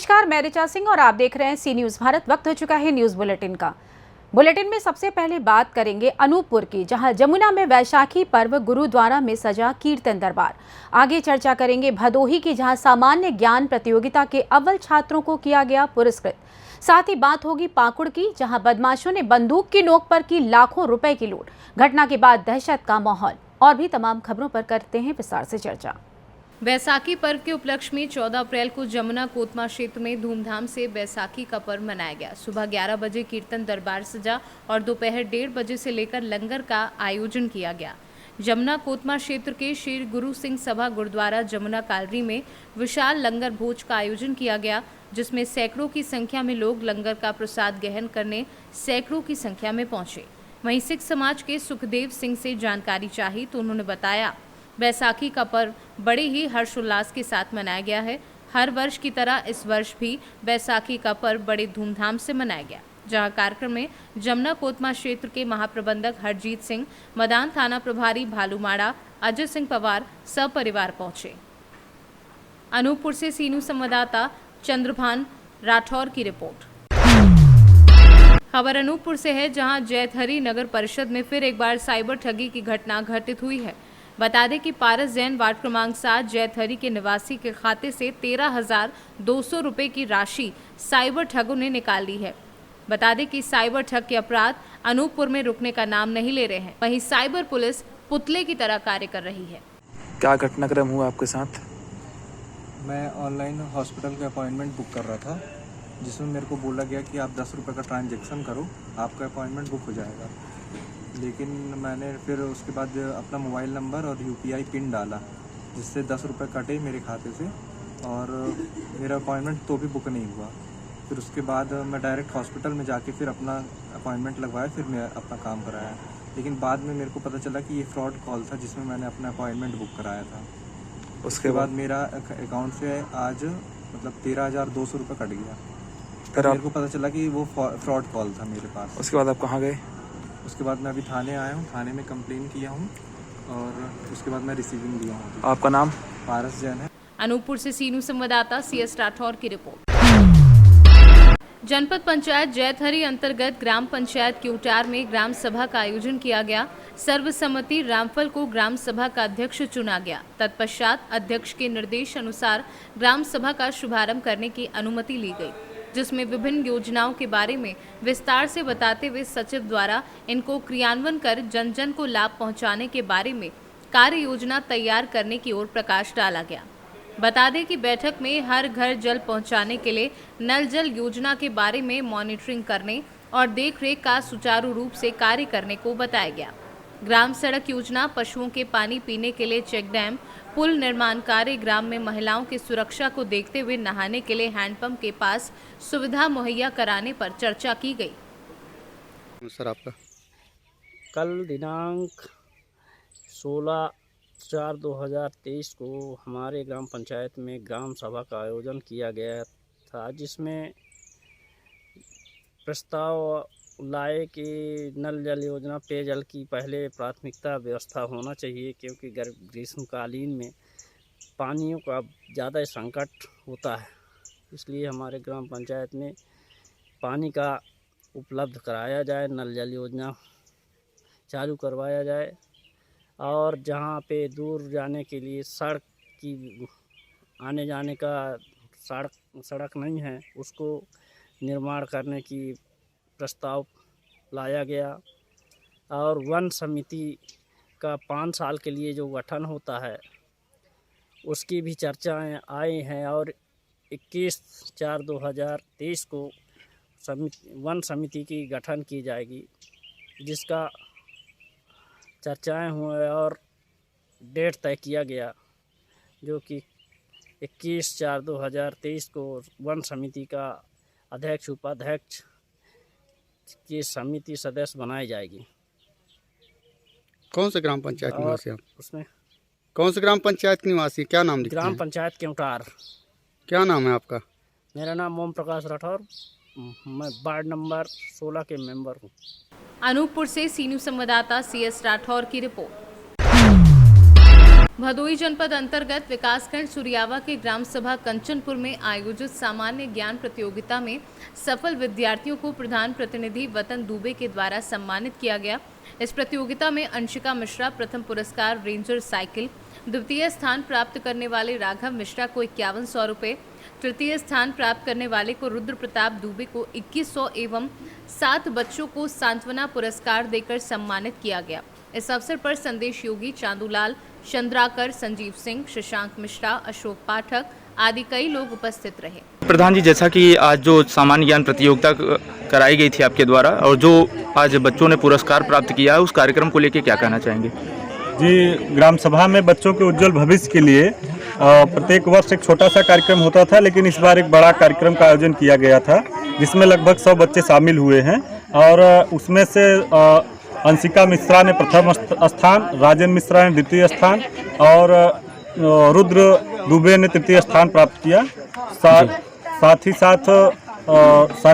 नमस्कार, मैं ऋचा सिंह और आप देख रहे हैं सी न्यूज़ भारत। वक्त हो चुका है न्यूज़ बुलेटिन का। बुलेटिन में सबसे पहले बात करेंगे अनूपपुर की, जहां जमुना में वैशाखी पर्व गुरुद्वारा में सजा कीर्तन दरबार। आगे चर्चा करेंगे भदोही की, जहां सामान्य ज्ञान प्रतियोगिता के अव्वल छात्रों को किया गया पुरस्कृत। साथ ही बात होगी पाकुड़ की, जहां बदमाशों ने बंदूक की नोक पर की लाखों रुपए की लूट। घटना के बाद दहशत का माहौल। और भी तमाम खबरों पर करते हैं विस्तार से चर्चा। बैसाखी पर्व के उपलक्ष्य में 14 अप्रैल को जमुना कोतमा क्षेत्र में धूमधाम से बैसाखी का पर्व मनाया गया। सुबह 11 बजे कीर्तन दरबार सजा और दोपहर 1:30 बजे से लेकर लंगर का आयोजन किया गया। जमुना कोतमा क्षेत्र के श्री गुरु सिंह सभा गुरुद्वारा जमुना कालरी में विशाल लंगर भोज का आयोजन किया गया, जिसमें सैकड़ों की संख्या में लोग लंगर का प्रसाद ग्रहण करने सैकड़ों की संख्या में पहुंचे। वहीं सिख समाज के सुखदेव सिंह से जानकारी चाही तो उन्होंने बताया, बैसाखी का पर्व बड़े ही हर्षोल्लास के साथ मनाया गया है। हर वर्ष की तरह इस वर्ष भी बैसाखी का पर्व बड़े धूमधाम से मनाया गया, जहां कार्यक्रम में जमुना कोतमा क्षेत्र के महाप्रबंधक हरजीत सिंह, मदान थाना प्रभारी भालूमाड़ा, अजय सिंह पवार सपरिवार पहुंचे। अनूपपुर से सीनू संवाददाता चंद्रभान राठौर की रिपोर्ट। खबर अनूपपुर से है, जहां जैतहरी नगर परिषद में फिर एक बार साइबर ठगी की घटना घटित हुई है। बता दें कि पारस जैन वार्ड क्रमांक 7 जैतहरी के निवासी के खाते से 13,200 रुपए की राशि साइबर ठगों ने निकाल ली है। बता दें कि साइबर ठग के अपराध अनूपपुर में रुकने का नाम नहीं ले रहे हैं। वहीं साइबर पुलिस पुतले की तरह कार्य कर रही है। क्या घटनाक्रम हुआ आपके साथ? मैं ऑनलाइन हॉस्पिटल का अपॉइंटमेंट बुक कर रहा था, जिसमें मेरे को बोला गया कि आप 10 रुपये का ट्रांजैक्शन करो, आपका अपॉइंटमेंट बुक हो जाएगा। लेकिन मैंने फिर उसके बाद अपना मोबाइल नंबर और यूपीआई पिन डाला, जिससे 10 रुपये कटे मेरे खाते से और मेरा अपॉइंटमेंट तो भी बुक नहीं हुआ। फिर उसके बाद मैं डायरेक्ट हॉस्पिटल में जाके फिर अपना अपॉइंटमेंट लगवाया, फिर मैं अपना काम कराया। लेकिन बाद में मेरे को पता चला कि ये फ्रॉड कॉल था, जिसमें मैंने अपना अपॉइंटमेंट बुक कराया था। उसके बाद मेरा अकाउंट से आज मतलब 13,200 रुपये कट गया। फिर मेरे को पता चला कि वो फ्रॉड कॉल था मेरे पास। उसके बाद आप कहाँ गए? उसके बाद मैं अभी थाने आया हूँ, थाने में कंप्लेन किया हूँ और उसके बाद मैं रिसीविंग दिया हूँ। आपका नाम? पारस जैन है। अनूपपुर से सीनू संवाददाता CS राठौर की रिपोर्ट। जनपद पंचायत जैतहरी अंतर्गत ग्राम पंचायत क्यूटार में ग्राम सभा का आयोजन किया गया। सर्वसम्मति रामफल को ग्राम सभा का अध्यक्ष चुना गया। तत्पश्चात अध्यक्ष के निर्देश अनुसार ग्राम सभा का शुभारंभ करने की अनुमति ली गई, जिसमें विभिन्न योजनाओं के बारे में विस्तार से बताते हुए सचिव द्वारा इनको क्रियान्वयन कर जन जन को लाभ पहुंचाने के बारे में कार्य योजना तैयार करने की ओर प्रकाश डाला गया। बता दें कि बैठक में हर घर जल पहुंचाने के लिए नल जल योजना के बारे में मॉनिटरिंग करने और देखरेख का सुचारू रूप से कार्य करने को बताया गया। ग्राम सड़क योजना, पशुओं के पानी पीने के लिए चेक डैम, पुल निर्माण कार्य, ग्राम में महिलाओं की सुरक्षा को देखते हुए नहाने के लिए हैंडपंप के पास सुविधा मुहैया कराने पर चर्चा की गई। सर, आपका कल दिनांक 16/4/2023 को हमारे ग्राम पंचायत में ग्राम सभा का आयोजन किया गया था, जिसमें प्रस्ताव लाए कि नल जल योजना, पेयजल की पहले प्राथमिकता व्यवस्था होना चाहिए, क्योंकि ग्रीष्मकालीन में पानियों का ज़्यादा संकट होता है। इसलिए हमारे ग्राम पंचायत में पानी का उपलब्ध कराया जाए, नल जल योजना चालू करवाया जाए और जहाँ पे दूर जाने के लिए सड़क की आने जाने का सड़क नहीं है, उसको निर्माण करने की प्रस्ताव लाया गया। और वन समिति का 5 साल के लिए जो गठन होता है, उसकी भी चर्चाएं आई हैं और 21/4/2023 को वन समिति की गठन की जाएगी, जिसका चर्चाएं हुए और डेट तय किया गया, जो कि 21/4/2023 को वन समिति का अध्यक्ष, उपाध्यक्ष की समिति सदस्य बनाई जाएगी। कौन से ग्राम पंचायत निवासी आप? उसमें कौन से ग्राम पंचायत निवासी, क्या नाम लिखते ग्राम हैं? पंचायत क्यूटार। क्या नाम है आपका? मेरा नाम ओम प्रकाश राठौर, मैं वार्ड नंबर 16 के मेंबर हूँ। अनूपपुर से सीनू संवाददाता CS राठौर की रिपोर्ट। भदोही जनपद अंतर्गत विकासखंड सुरियावा के ग्राम सभा कंचनपुर में आयोजित सामान्य ज्ञान प्रतियोगिता में सफल विद्यार्थियों को प्रधान प्रतिनिधि वतन दुबे के द्वारा सम्मानित किया गया। इस प्रतियोगिता में अंशिका मिश्रा प्रथम पुरस्कार रेंजर साइकिल, द्वितीय स्थान प्राप्त करने वाले राघव मिश्रा को 5100 रुपये, तृतीय स्थान प्राप्त करने वाले को रुद्र प्रताप दुबे को 2100 एवं 7 बच्चों को सांत्वना पुरस्कार देकर सम्मानित किया गया। इस अवसर पर संदेश योगी, चांदूलाल चंद्राकर, संजीव सिंह, शशांक मिश्रा, अशोक पाठक आदि कई लोग उपस्थित रहे। प्रधान जी, जैसा कि आज जो सामान्य ज्ञान प्रतियोगिता कराई गई थी आपके द्वारा और जो आज बच्चों ने पुरस्कार प्राप्त किया है, उस कार्यक्रम को लेकर क्या कहना चाहेंगे? जी, ग्राम सभा में बच्चों के उज्जवल भविष्य के लिए प्रत्येक वर्ष एक छोटा सा कार्यक्रम होता था, लेकिन इस बार एक बड़ा कार्यक्रम का आयोजन किया गया था जिसमें लगभग 100 बच्चे शामिल हुए हैं और उसमें से अंशिका मिश्रा ने प्रथम स्थान, राजन मिश्रा ने द्वितीय स्थान और रुद्र दुबे ने तृतीय स्थान प्राप्त किया। साथ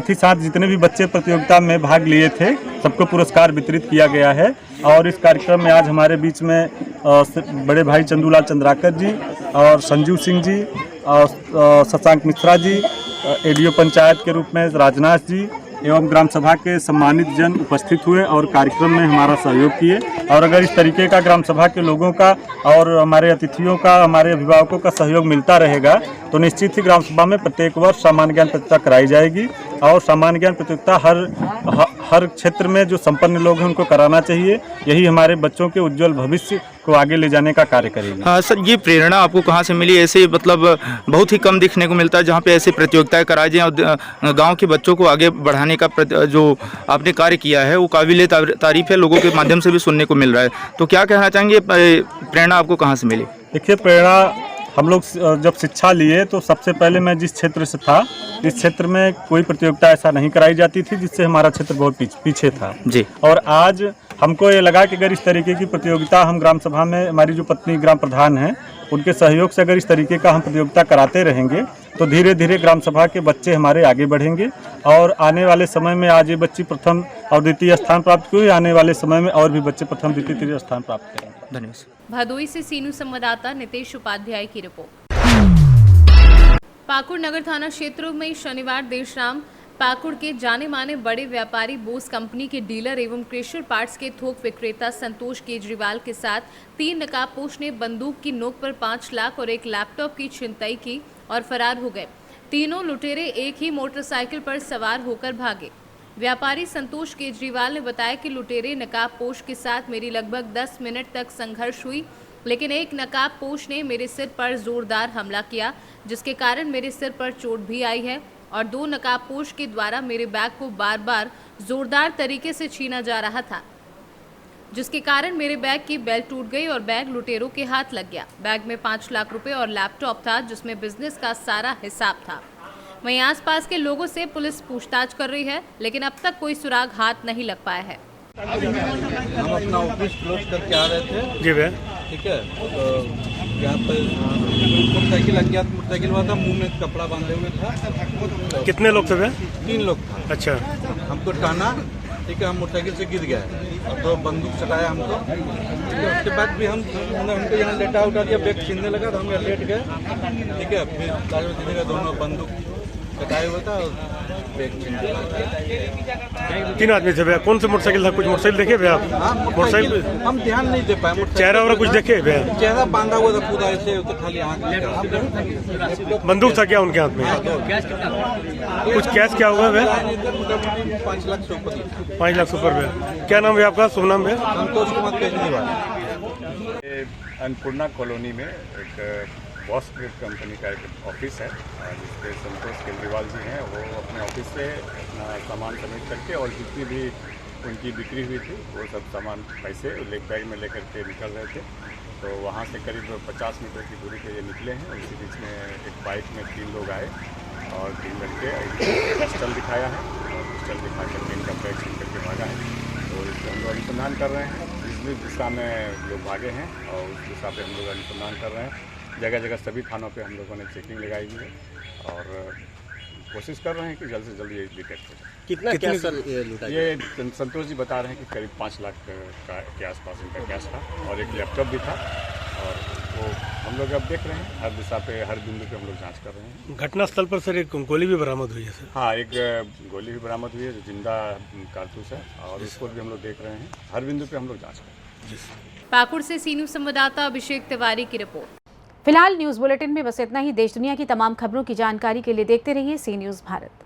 ही साथ जितने भी बच्चे प्रतियोगिता में भाग लिए थे सबको पुरस्कार वितरित किया गया है। और इस कार्यक्रम में आज हमारे बीच में बड़े भाई चंदूलाल चंद्राकर जी और संजीव सिंह जी और शशांक मिश्रा जी, एडीओ पंचायत के रूप में राजनाथ जी एवं ग्राम सभा के सम्मानित जन उपस्थित हुए और कार्यक्रम में हमारा सहयोग किए। और अगर इस तरीके का ग्राम सभा के लोगों का और हमारे अतिथियों का, हमारे अभिभावकों का सहयोग मिलता रहेगा तो निश्चित ही ग्राम सभा में प्रत्येक वर्ष सामान्य ज्ञान प्रतियोगिता कराई जाएगी। और सामान्य ज्ञान प्रतियोगिता हर क्षेत्र में जो संपन्न लोग हैं उनको कराना चाहिए। यही हमारे बच्चों के उज्जवल भविष्य को आगे ले जाने का कार्य करेगी। हाँ सर, ये प्रेरणा आपको कहाँ से मिली? ऐसे मतलब बहुत ही कम दिखने को मिलता है जहाँ पे ऐसी प्रतियोगिताएं कराई जाएं और गांव के बच्चों को आगे बढ़ाने का जो आपने कार्य किया है वो काबिल तारीफ है, लोगों के माध्यम से भी सुनने को मिल रहा है। तो क्या कहना चाहेंगे, प्रेरणा आपको कहाँ से मिली? देखिए, प्रेरणा हम लोग जब शिक्षा लिए तो सबसे पहले मैं जिस क्षेत्र से था, इस क्षेत्र में कोई प्रतियोगिता ऐसा नहीं कराई जाती थी जिससे हमारा क्षेत्र बहुत पीछे था जी। और आज हमको ये लगा कि अगर इस तरीके की प्रतियोगिता हम ग्राम सभा में, हमारी जो पत्नी ग्राम प्रधान हैं उनके सहयोग से अगर इस तरीके का हम प्रतियोगिता कराते रहेंगे तो धीरे धीरे ग्राम सभा के बच्चे हमारे आगे बढ़ेंगे और आने वाले समय में आज ये बच्ची प्रथम और द्वितीय स्थान प्राप्त हुई, आने वाले समय में और भी बच्चे प्रथम, द्वितीय, तृतीय स्थान प्राप्त करेंगे। धन्यवाद। भदोही से सीनू संवाददाता नितेश उपाध्याय की रिपोर्ट। पाकुड़ नगर थाना क्षेत्र में शनिवार देर शाम पाकुड़ के जाने माने बड़े व्यापारी बोस कंपनी के डीलर एवं क्रेशर पार्ट्स के थोक विक्रेता संतोष केजरीवाल के साथ 3 नकाबपोश ने बंदूक की नोक पर 5 लाख और एक लैपटॉप की छिनतई की और फरार हो गए। तीनों लुटेरे एक ही मोटरसाइकिल पर सवार होकर भागे। व्यापारी संतोष केजरीवाल ने बताया कि लुटेरे नकाबपोश के साथ मेरी लगभग 10 मिनट तक संघर्ष हुई, लेकिन एक नकाबपोश ने मेरे सिर पर जोरदार हमला किया जिसके कारण मेरे सिर पर चोट भी आई है और 2 नकाबपोश के द्वारा मेरे बैग को बार बार जोरदार तरीके से छीना जा रहा था, जिसके कारण मेरे बैग की बेल्ट टूट गई और बैग लुटेरों के हाथ लग गया। बैग में 5 लाख रुपए और लैपटॉप था जिसमें बिजनेस का सारा हिसाब था। वहीं आसपास के लोगों से पुलिस पूछताछ कर रही है, लेकिन अब तक कोई सुराग हाथ नहीं लग पाया है। हम अपना ऑफिस क्लोज करके आ रहे थे जी भैया, ठीक है, तो यहाँ पर मोटरसाइकिल अज्ञात मोटरसाइकिल वाला था, मुंह में कपड़ा बांधे हुए था। कितने लोग थे भैया? 3 लोग था। अच्छा, हमको टाना, ठीक है, हम मोटरसाइकिल से गिर गए और तो बंदूक चलाया हमको, ठीक है। उसके बाद भी हमको यहाँ लेटा उठा दिया, बैग छीनने लगा तो हम यहाँ लेट गए, ठीक है। फिर लास्ट में दोनों बंदूक कटाए हुआ था और बैग छीन लिया। 3 आदमी थे भैया? कौन सा मोटरसाइकिल था? कुछ मोटरसाइकिल देखे भैया आप? हाँ, मोटरसाइकिल हम ध्यान नहीं दे पाए। चेहरा वगैरह कुछ देखे भैया? चेहरा बांधा हुआ था पूरा ऐसे, तो खाली आँख। बंदूक था क्या उनके हाथ में? कुछ कैश क्या हुआ भैया? 5 लाख से ऊपर। 5 लाख से ऊपर भैया। क्या नाम है आपका? शुभ नाम है? संतोष कुमार केजरीवाल। अन्नपूर्णा कॉलोनी में एक बॉस कंपनी का एक ऑफिस है जिसके संतोष केजरीवाल जी हैं। वो अपने ऑफिस से सामान सबमिट करके और जितनी भी उनकी बिक्री हुई थी वो सब सामान पैसे लेग बैग में लेकर के निकल रहे थे। तो वहाँ से करीब 50 मीटर की दूरी पे ये निकले हैं। उसी बीच में एक बाइक में 3 लोग आए और 3 लड़के पिस्टल दिखाया है और पिस्टल दिखा करके इनका बैग छीन करके भागा है। तो इसको हम लोग अनुसंधान कर रहे हैं, जिस दिशा में लोग भागे हैं और उस दिशा पर हम लोग अनुसंधान कर रहे हैं। जगह जगह सभी थानों पे हम लोगों ने चेकिंग लगाई हुई है और कोशिश कर रहे हैं कि जल्द से जल्द ये डिटेक्ट हो जाए। कितना कैश सर ये लूटा? ये संतोष जी बता रहे हैं कि करीब 5 लाख के आसपास इनका कैश था और एक लैपटॉप भी था और वो हम लोग अब देख रहे हैं, हर दिशा पे हर बिंदु पे हम लोग जांच कर रहे हैं। घटनास्थल पर सर एक गोली भी बरामद हुई है सर। हाँ, एक गोली भी बरामद हुई है जो जिंदा कारतूस है, और उसको भी हम लोग देख रहे हैं। हर बिंदु पे हम लोग जांच कर रहे हैं। पाकुड़ से सी न्यूज़ संवाददाता अभिषेक तिवारी की रिपोर्ट। फिलहाल न्यूज बुलेटिन में बस इतना ही। देश दुनिया की तमाम खबरों की जानकारी के लिए देखते रहिए सी न्यूज भारत।